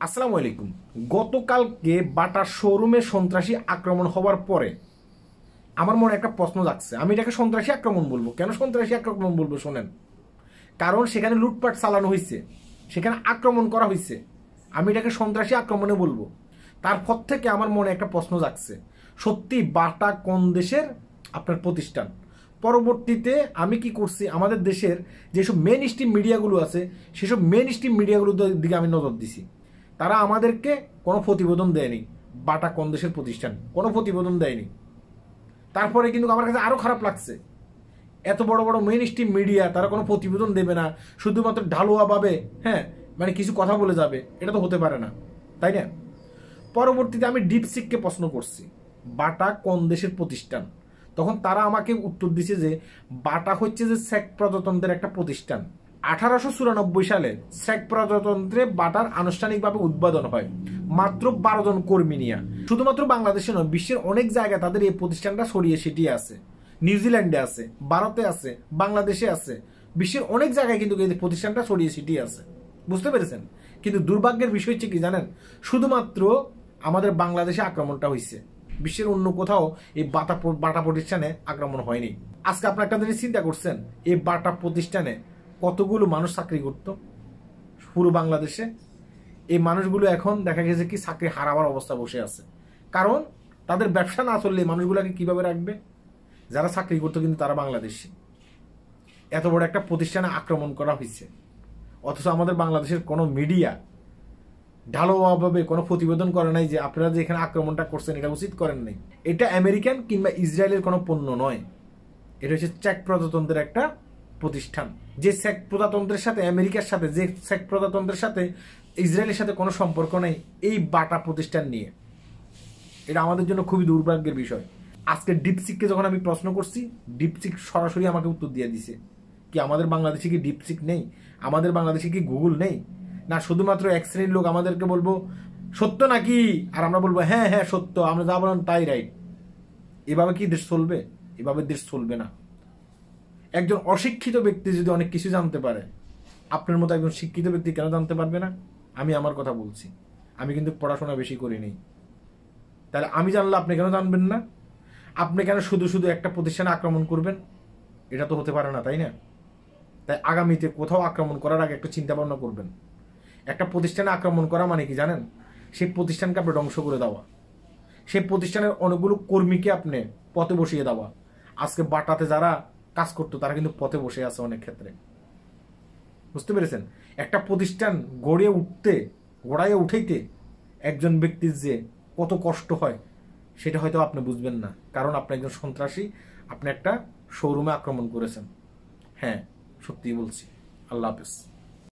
আসসালামু আলাইকুম। গতকালকে বাটা শোরুমে সন্ত্রাসী আক্রমণ হওয়ার পরে আমার মনে একটা প্রশ্ন জাগছে। আমি এটাকে সন্ত্রাসী আক্রমণ বলবো কেন? সন্ত্রাসী আক্রমণ বলবো শোনেন, কারণ সেখানে লুটপাট চালানো হয়েছে, সেখানে আক্রমণ করা হয়েছে। আমি এটাকে সন্ত্রাসী আক্রমণে বলবো। তারপর থেকে আমার মনে একটা প্রশ্ন জাগছে, সত্যি বাটা কোন দেশের আপনার প্রতিষ্ঠান? পরবর্তীতে আমি কি করছি, আমাদের দেশের যেসব মেন স্ট্রিম মিডিয়াগুলো আছে সেসব মেন স্ট্রিম মিডিয়াগুলোর দিকে আমি নজর দিছি। তারা আমাদেরকে কোনো প্রতিবেদন দেয়নি বাটা কোন দেশের প্রতিষ্ঠান, কোনো প্রতিবেদন দেয়নি। তারপরে কিন্তু আমার কাছে আরও খারাপ লাগছে, এত বড় বড় মেইন স্ট্রিম মিডিয়া তারা কোনো প্রতিবেদন দেবে না, শুধুমাত্র ঢালুয়াভাবে মানে কিছু কথা বলে যাবে। এটা তো হতে পারে না, তাই না? পরবর্তীতে আমি ডিপসিককে প্রশ্ন করছি বাটা কোন দেশের প্রতিষ্ঠান, তখন তারা আমাকে উত্তর দিছে যে বাটা হচ্ছে যে শেখ প্রজাতন্ত্রের একটা প্রতিষ্ঠান। 1894 সালে শেখ প্রজাতন্ত্রে বাটার আনুষ্ঠানিকভাবে উদ্বোধন হয়, মাত্র 12 জন কর্মী নিয়ে। শুধুমাত্র বাংলাদেশে নয়, বিশ্বের অনেক জায়গায় তাদের এই প্রতিষ্ঠানটা ছড়িয়ে ছিটিয়ে আছে। নিউজিল্যান্ডে আছে, ভারতে আছে, বাংলাদেশে আছে, বিশ্বের অনেক জায়গায় কিন্তু এই প্রতিষ্ঠানটা ছড়িয়ে ছিটিয়ে আছে। বুঝতে পেরেছেন? কিন্তু দুর্ভাগ্যের বিষয় হচ্ছে কি জানেন, শুধুমাত্র আমাদের বাংলাদেশে আক্রমণটা হয়েছে, বিশ্বের অন্য কোথাও এই বাটা প্রতিষ্ঠানে আক্রমণ হয়নি। আজকে আপনার একটা জিনিস চিন্তা করছেন, এই বাটা প্রতিষ্ঠানে কতগুলো মানুষ চাকরি করতো পুরো বাংলাদেশে? এই মানুষগুলো এখন দেখা গেছে কি চাকরি হারাবার অবস্থা বসে আছে, কারণ তাদের ব্যবসা না চললে মানুষগুলোকে কিভাবে রাখবে? যারা চাকরি করতো কিন্তু তারা বাংলাদেশি। এত বড় একটা প্রতিষ্ঠানে আক্রমণ করা হয়েছে, অথচ আমাদের বাংলাদেশের কোনো মিডিয়া ঢালোভাবে কোনো প্রতিবেদন করে নাই যে আপনারা যে এখানে আক্রমণটা করছেন এটা উচিত করেন নাই। এটা আমেরিকান কিংবা ইসরায়েলের কোনো পণ্য নয়, এটা হচ্ছে চেক প্রজাতন্ত্রের একটা প্রতিষ্ঠান। যে চেক প্রজাতন্ত্রের সাথে, আমেরিকার সাথে, যে চেক প্রজাতন্ত্রের সাথে ইসরায়েলের সাথে কোনো সম্পর্ক নেই এই বাটা প্রতিষ্ঠান নিয়ে। এটা আমাদের জন্য খুবই দুর্ভাগ্যের বিষয়। আজকে ডিপসিককে যখন আমি প্রশ্ন করছি, ডিপসিক সরাসরি আমাকে উত্তর দিয়ে দিছে কি আমাদের বাংলাদেশে কি ডিপসিক নেই? আমাদের বাংলাদেশে কি গুগল নেই? না শুধুমাত্র এক শ্রেণীর লোক আমাদেরকে বলবো সত্য নাকি, আর আমরা বলবো হ্যাঁ হ্যাঁ সত্য, আমরা যা বলেন তাই রাইট। এভাবে কি দেশ চলবে? এভাবে দেশ চলবে না। একজন অশিক্ষিত ব্যক্তি যদি অনেক কিছু জানতে পারে, আপনার মতো একজন শিক্ষিত ব্যক্তি কেন জানতে পারবে না? আমি আমার কথা বলছি, আমি কিন্তু পড়াশোনা বেশি করিনি। তাহলে আমি জানলে আপনি কেন জানবেন না? আপনি কেন শুধু শুধু একটা প্রতিষ্ঠানে আক্রমণ করবেন? এটা তো হতে পারে না, তাই না? তাই আগামীতে কোথাও আক্রমণ করার আগে একটু চিন্তা ভাবনা করবেন। একটা প্রতিষ্ঠানে আক্রমণ করা মানে কি জানেন? সেই প্রতিষ্ঠানকে আপনি ধ্বংস করে দেওয়া, সেই প্রতিষ্ঠানের অনেকগুলো কর্মীকে আপনি পথে বসিয়ে দেওয়া। আজকে বাটাতে যারা কাজ করতো তারা কিন্তু পথে বসে আছে অনেক ক্ষেত্রে। বুঝতে পেরেছেন? একটা প্রতিষ্ঠান গড়াইয়ে উঠাইতে একজন ব্যক্তির যে কত কষ্ট হয় সেটা হয়তো আপনি বুঝবেন না, কারণ আপনি একজন সন্ত্রাসী, আপনি একটা শোরুমে আক্রমণ করেছেন। হ্যাঁ, সত্যিই বলছি। আল্লাহ হাফেজ।